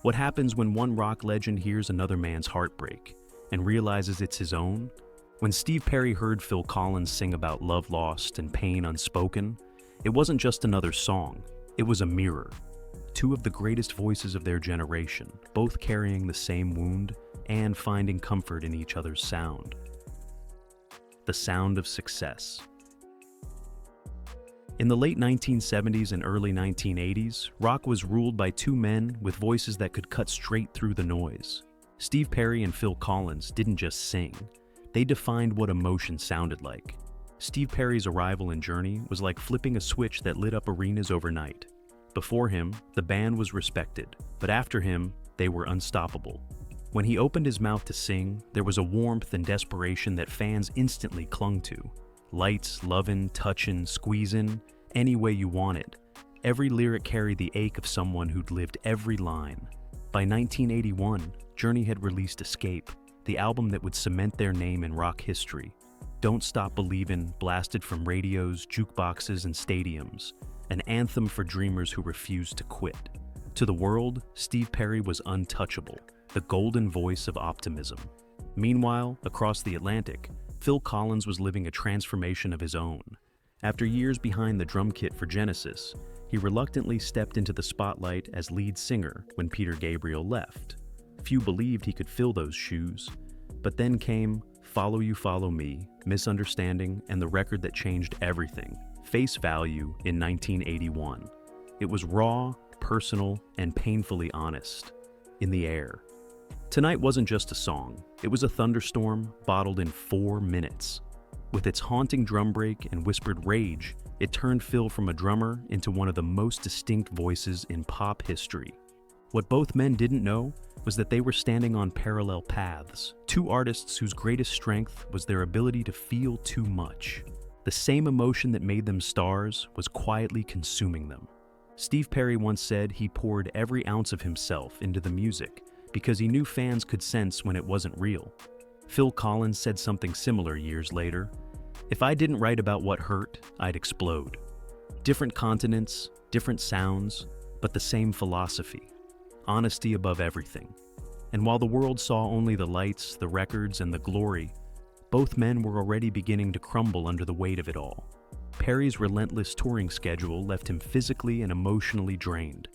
What happens when one rock legend hears another man's heartbreak and realizes it's his own? When Steve Perry heard Phil Collins sing about love lost and pain unspoken, it wasn't just another song, it was a mirror. Two of the greatest voices of their generation, both carrying the same wound and finding comfort in each other's sound. The sound of success. In the late 1970s and early 1980s, rock was ruled by two men with voices that could cut straight through the noise. Steve Perry and Phil Collins didn't just sing, they defined what emotion sounded like. Steve Perry's arrival in Journey was like flipping a switch that lit up arenas overnight. Before him, the band was respected, but after him, they were unstoppable. When he opened his mouth to sing, there was a warmth and desperation that fans instantly clung to. Lights, lovin', touchin', squeezin', any way you want it. Every lyric carried the ache of someone who'd lived every line. By 1981, Journey had released Escape, the album that would cement their name in rock history. Don't Stop Believin' blasted from radios, jukeboxes, and stadiums, an anthem for dreamers who refused to quit. To the world, Steve Perry was untouchable, the golden voice of optimism. Meanwhile, across the Atlantic, Phil Collins was living a transformation of his own. After years behind the drum kit for Genesis, he reluctantly stepped into the spotlight as lead singer when Peter Gabriel left. Few believed he could fill those shoes, but then came Follow You, Follow Me, Misunderstanding, and the record that changed everything, Face Value, in 1981. It was raw, personal, and painfully honest. In the Air. Tonight wasn't just a song, it was a thunderstorm bottled in 4 minutes. With its haunting drum break and whispered rage, it turned Phil from a drummer into one of the most distinct voices in pop history. What both men didn't know was that they were standing on parallel paths, two artists whose greatest strength was their ability to feel too much. The same emotion that made them stars was quietly consuming them. Steve Perry once said he poured every ounce of himself into the music because he knew fans could sense when it wasn't real. Phil Collins said something similar years later. If I didn't write about what hurt, I'd explode. Different continents, different sounds, but the same philosophy. Honesty above everything. And while the world saw only the lights, the records, and the glory, both men were already beginning to crumble under the weight of it all. Perry's relentless touring schedule left him physically and emotionally drained.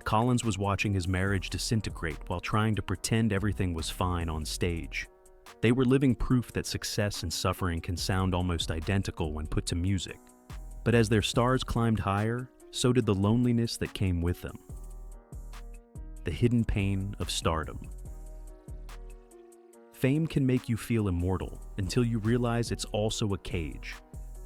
Collins was watching his marriage disintegrate while trying to pretend everything was fine on stage. They were living proof that success and suffering can sound almost identical when put to music. But as their stars climbed higher, so did the loneliness that came with them. The hidden pain of stardom. Fame can make you feel immortal until you realize it's also a cage.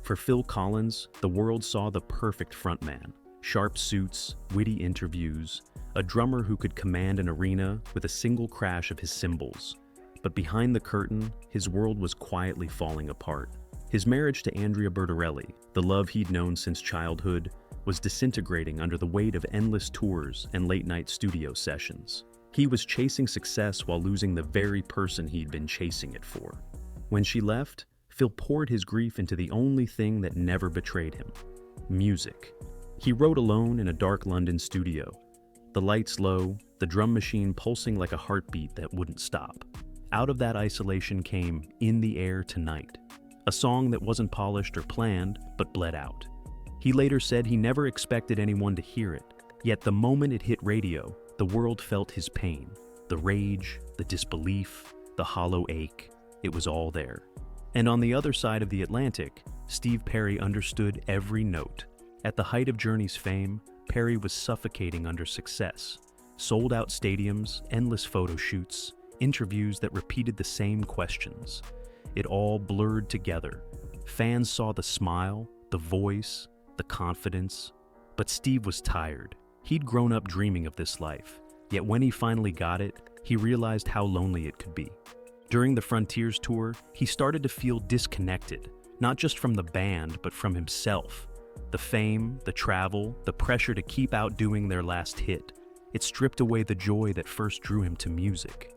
For Phil Collins, the world saw the perfect frontman. Sharp suits, witty interviews, a drummer who could command an arena with a single crash of his cymbals. But behind the curtain, his world was quietly falling apart. His marriage to Andrea Bertarelli, the love he'd known since childhood, was disintegrating under the weight of endless tours and late-night studio sessions. He was chasing success while losing the very person he'd been chasing it for. When she left, Phil poured his grief into the only thing that never betrayed him: music. He wrote alone in a dark London studio, the lights low, the drum machine pulsing like a heartbeat that wouldn't stop. Out of that isolation came In the Air Tonight, a song that wasn't polished or planned, but bled out. He later said he never expected anyone to hear it, yet the moment it hit radio, the world felt his pain. The rage, the disbelief, the hollow ache, it was all there. And on the other side of the Atlantic, Steve Perry understood every note. At the height of Journey's fame, Perry was suffocating under success. Sold-out stadiums, endless photo shoots, interviews that repeated the same questions. It all blurred together. Fans saw the smile, the voice, the confidence. But Steve was tired. He'd grown up dreaming of this life. Yet when he finally got it, he realized how lonely it could be. During the Frontiers tour, he started to feel disconnected, not just from the band, but from himself. The fame, the travel, the pressure to keep outdoing their last hit. It stripped away the joy that first drew him to music.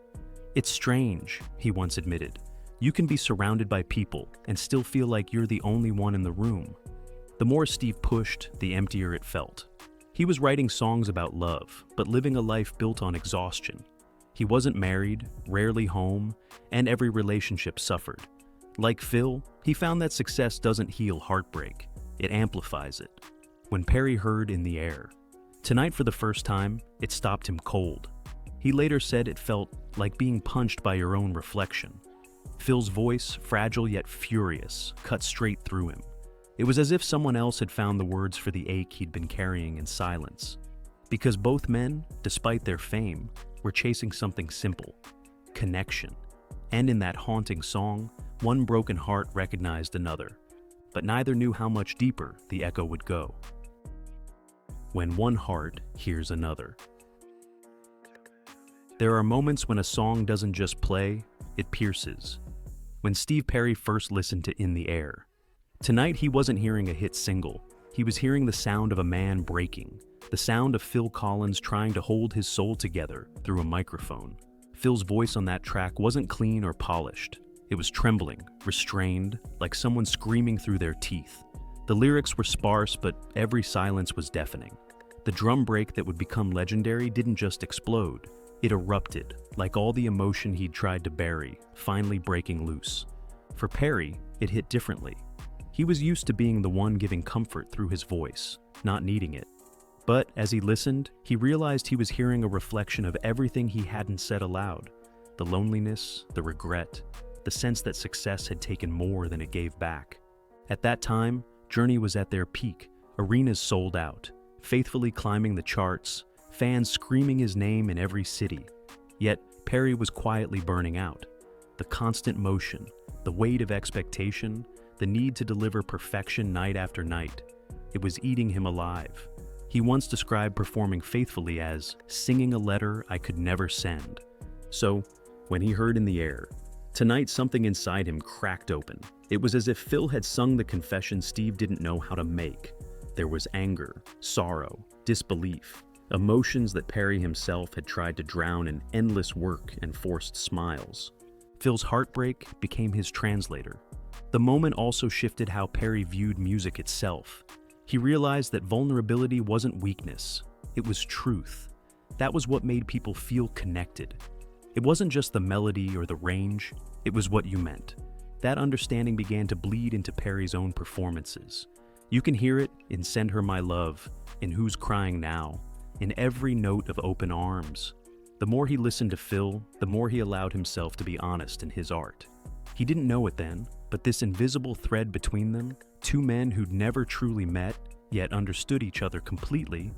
It's strange, he once admitted. You can be surrounded by people and still feel like you're the only one in the room. The more Steve pushed, the emptier it felt. He was writing songs about love, but living a life built on exhaustion. He wasn't married, rarely home, and every relationship suffered. Like Phil, he found that success doesn't heal heartbreak, it amplifies it. When Perry heard In the Air, tonight for the first time, it stopped him cold. He later said it felt like being punched by your own reflection. Phil's voice, fragile yet furious, cut straight through him. It was as if someone else had found the words for the ache he'd been carrying in silence. Because both men, despite their fame, were chasing something simple: connection. And in that haunting song, one broken heart recognized another. But neither knew how much deeper the echo would go. When one heart hears another. There are moments when a song doesn't just play, it pierces. When Steve Perry first listened to In the Air, tonight he wasn't hearing a hit single. He was hearing the sound of a man breaking, the sound of Phil Collins trying to hold his soul together through a microphone. Phil's voice on that track wasn't clean or polished. It was trembling, restrained, like someone screaming through their teeth. The lyrics were sparse, but every silence was deafening. The drum break that would become legendary didn't just explode. It erupted, like all the emotion he'd tried to bury, finally breaking loose. For Perry, it hit differently. He was used to being the one giving comfort through his voice, not needing it. But as he listened, he realized he was hearing a reflection of everything he hadn't said aloud. The loneliness, the regret, the sense that success had taken more than it gave back. At that time, Journey was at their peak, arenas sold out, faithfully climbing the charts, fans screaming his name in every city. Yet, Perry was quietly burning out. The constant motion, the weight of expectation, the need to deliver perfection night after night. It was eating him alive. He once described performing faithfully as singing a letter I could never send. So, when he heard In the Air, tonight something inside him cracked open. It was as if Phil had sung the confession Steve didn't know how to make. There was anger, sorrow, disbelief, emotions that Perry himself had tried to drown in endless work and forced smiles. Phil's heartbreak became his translator. The moment also shifted how Perry viewed music itself. He realized that vulnerability wasn't weakness, it was truth. That was what made people feel connected. It wasn't just the melody or the range, it was what you meant. That understanding began to bleed into Perry's own performances. You can hear it in Send Her My Love, in Who's Crying Now, in every note of Open Arms. The more he listened to Phil, the more he allowed himself to be honest in his art. He didn't know it then, but this invisible thread between them, two men who'd never truly met, yet understood each other completely,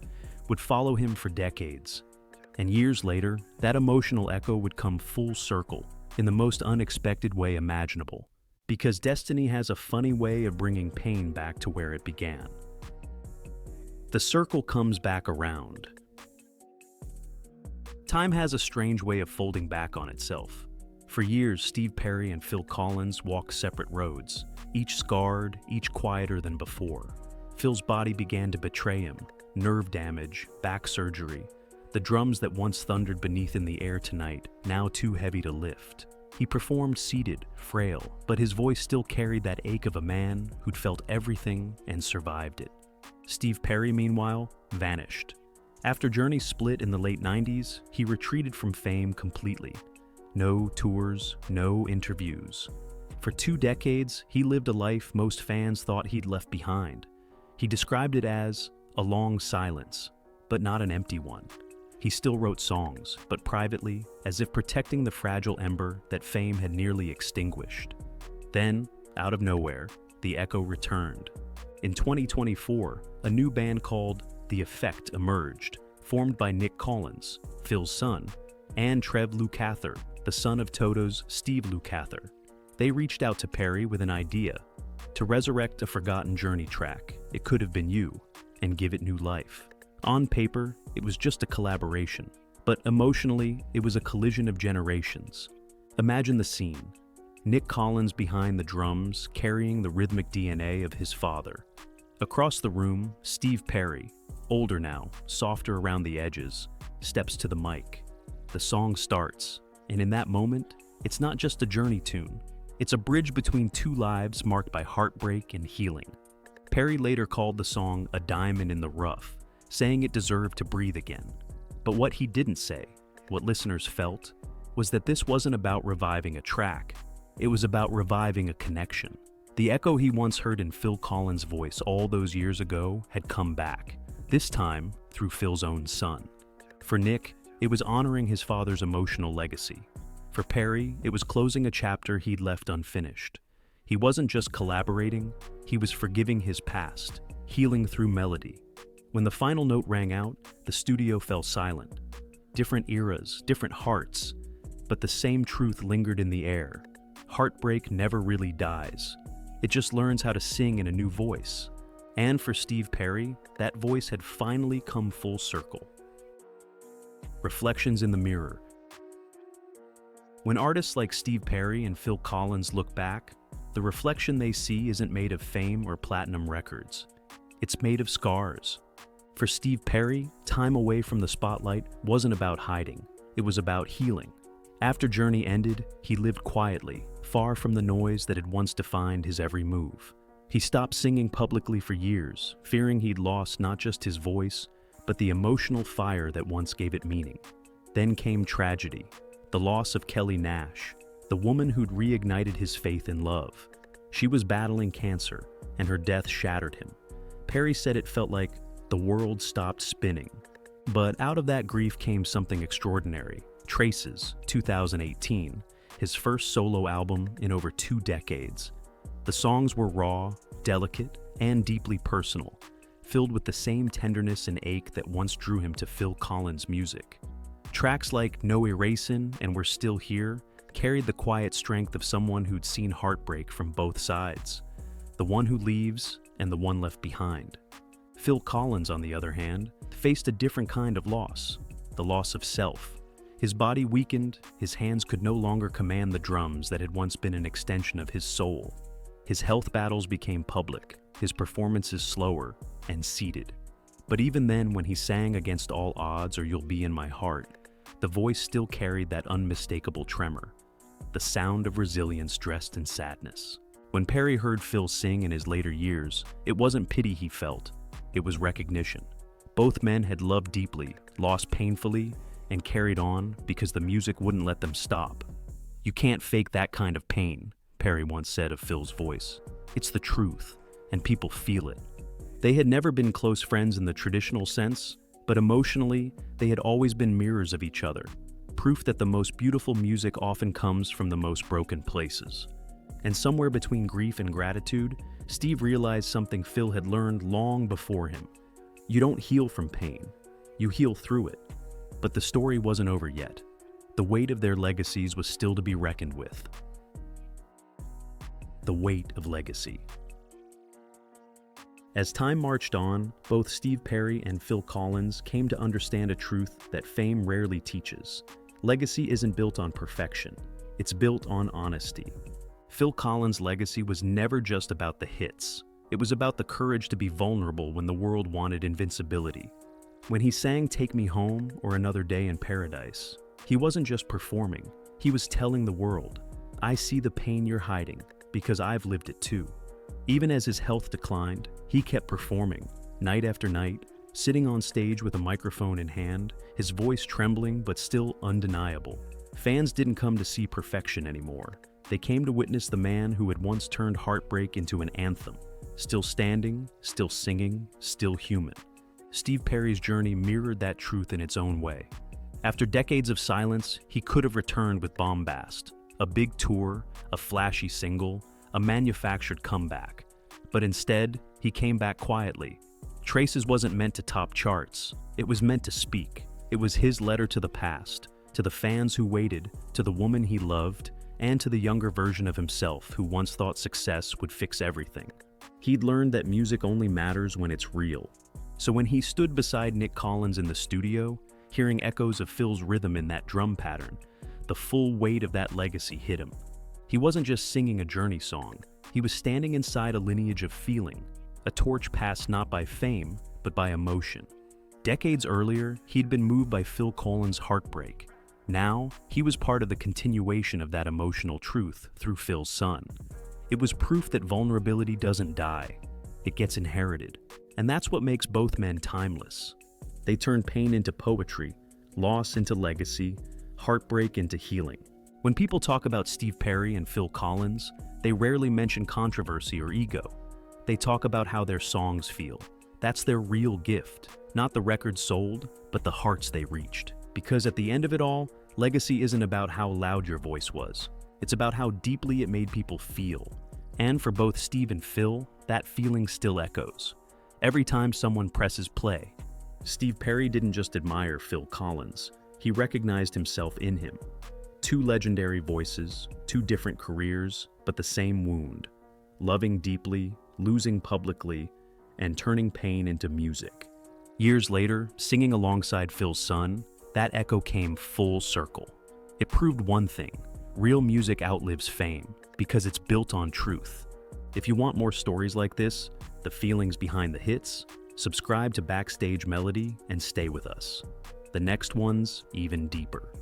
would follow him for decades. And years later, that emotional echo would come full circle, in the most unexpected way imaginable. Because destiny has a funny way of bringing pain back to where it began. The circle comes back around. Time has a strange way of folding back on itself. For years, Steve Perry and Phil Collins walked separate roads, each scarred, each quieter than before. Phil's body began to betray him, nerve damage, back surgery, the drums that once thundered beneath In the Air tonight, now too heavy to lift. He performed seated, frail, but his voice still carried that ache of a man who'd felt everything and survived it. Steve Perry, meanwhile, vanished. After Journey split in the late 90s, he retreated from fame completely. No tours, no interviews. For 2 decades, he lived a life most fans thought he'd left behind. He described it as a long silence, but not an empty one. He still wrote songs, but privately, as if protecting the fragile ember that fame had nearly extinguished. Then, out of nowhere, the echo returned. In 2024, a new band called The Effect emerged, formed by Nic Collins, Phil's son, and Trev Lukather, the son of Toto's Steve Lukather. They reached out to Perry with an idea, to resurrect a forgotten Journey track, It Could Have Been You, and give it new life. On paper, it was just a collaboration, but emotionally, it was a collision of generations. Imagine the scene. Nic Collins behind the drums, carrying the rhythmic DNA of his father. Across the room, Steve Perry, older now, softer around the edges, steps to the mic. The song starts, and in that moment, it's not just a Journey tune. It's a bridge between 2 lives marked by heartbreak and healing. Perry later called the song a diamond in the rough, saying it deserved to breathe again. But what he didn't say, what listeners felt, was that this wasn't about reviving a track. It was about reviving a connection. The echo he once heard in Phil Collins' voice all those years ago had come back, this time through Phil's own son. For Nic, it was honoring his father's emotional legacy. For Perry, it was closing a chapter he'd left unfinished. He wasn't just collaborating, he was forgiving his past, healing through melody. When the final note rang out, the studio fell silent. Different eras, different hearts, but the same truth lingered in the air. Heartbreak never really dies. It just learns how to sing in a new voice. And for Steve Perry, that voice had finally come full circle. Reflections in the mirror. When artists like Steve Perry and Phil Collins look back, the reflection they see isn't made of fame or platinum records. It's made of scars. For Steve Perry, time away from the spotlight wasn't about hiding. It was about healing. After Journey ended, he lived quietly, far from the noise that had once defined his every move. He stopped singing publicly for years, fearing he'd lost not just his voice, but the emotional fire that once gave it meaning. Then came tragedy, the loss of Kelly Nash, the woman who'd reignited his faith in love. She was battling cancer, and her death shattered him. Perry said it felt like the world stopped spinning. But out of that grief came something extraordinary. Traces, 2018, his first solo album in over 2 decades. The songs were raw, delicate, and deeply personal, filled with the same tenderness and ache that once drew him to Phil Collins' music. Tracks like No Erasing and We're Still Here carried the quiet strength of someone who'd seen heartbreak from both sides, the one who leaves and the one left behind. Phil Collins, on the other hand, faced a different kind of loss, the loss of self. His body weakened, his hands could no longer command the drums that had once been an extension of his soul. His health battles became public, his performances slower and seated. But even then, when he sang Against All Odds or You'll Be in My Heart, the voice still carried that unmistakable tremor, the sound of resilience dressed in sadness. When Perry heard Phil sing in his later years, it wasn't pity he felt, it was recognition. Both men had loved deeply, lost painfully, and carried on because the music wouldn't let them stop. "You can't fake that kind of pain," Perry once said of Phil's voice. "It's the truth, and people feel it." They had never been close friends in the traditional sense, but emotionally, they had always been mirrors of each other, proof that the most beautiful music often comes from the most broken places. And somewhere between grief and gratitude, Steve realized something Phil had learned long before him. You don't heal from pain, you heal through it. But the story wasn't over yet. The weight of their legacies was still to be reckoned with. The weight of legacy. As time marched on, both Steve Perry and Phil Collins came to understand a truth that fame rarely teaches. Legacy isn't built on perfection, it's built on honesty. Phil Collins' legacy was never just about the hits. It was about the courage to be vulnerable when the world wanted invincibility. When he sang Take Me Home or Another Day in Paradise, he wasn't just performing, he was telling the world, "I see the pain you're hiding, because I've lived it too." Even as his health declined, he kept performing, night after night, sitting on stage with a microphone in hand, his voice trembling but still undeniable. Fans didn't come to see perfection anymore. They came to witness the man who had once turned heartbreak into an anthem, still standing, still singing, still human. Steve Perry's journey mirrored that truth in its own way. After decades of silence, he could have returned with bombast, a big tour, a flashy single, a manufactured comeback. But instead, he came back quietly. Traces wasn't meant to top charts, it was meant to speak. It was his letter to the past, to the fans who waited, to the woman he loved, and to the younger version of himself who once thought success would fix everything. He'd learned that music only matters when it's real. So when he stood beside Nic Collins in the studio, hearing echoes of Phil's rhythm in that drum pattern, the full weight of that legacy hit him. He wasn't just singing a Journey song, he was standing inside a lineage of feeling, a torch passed not by fame, but by emotion. Decades earlier, he'd been moved by Phil Collins' Heartbreak. Now, he was part of the continuation of that emotional truth through Phil's son. It was proof that vulnerability doesn't die, it gets inherited. And that's what makes both men timeless. They turned pain into poetry, loss into legacy, heartbreak into healing. When people talk about Steve Perry and Phil Collins, they rarely mention controversy or ego. They talk about how their songs feel. That's their real gift, not the records sold, but the hearts they reached. Because at the end of it all, legacy isn't about how loud your voice was. It's about how deeply it made people feel. And for both Steve and Phil, that feeling still echoes. Every time someone presses play. Steve Perry didn't just admire Phil Collins, he recognized himself in him. Two legendary voices, two different careers, but the same wound. Loving deeply, losing publicly, and turning pain into music. Years later, singing alongside Phil's son, that echo came full circle. It proved one thing: real music outlives fame, because it's built on truth. If you want more stories like this, the feelings behind the hits, subscribe to Backstage Melody and stay with us. The next one's even deeper.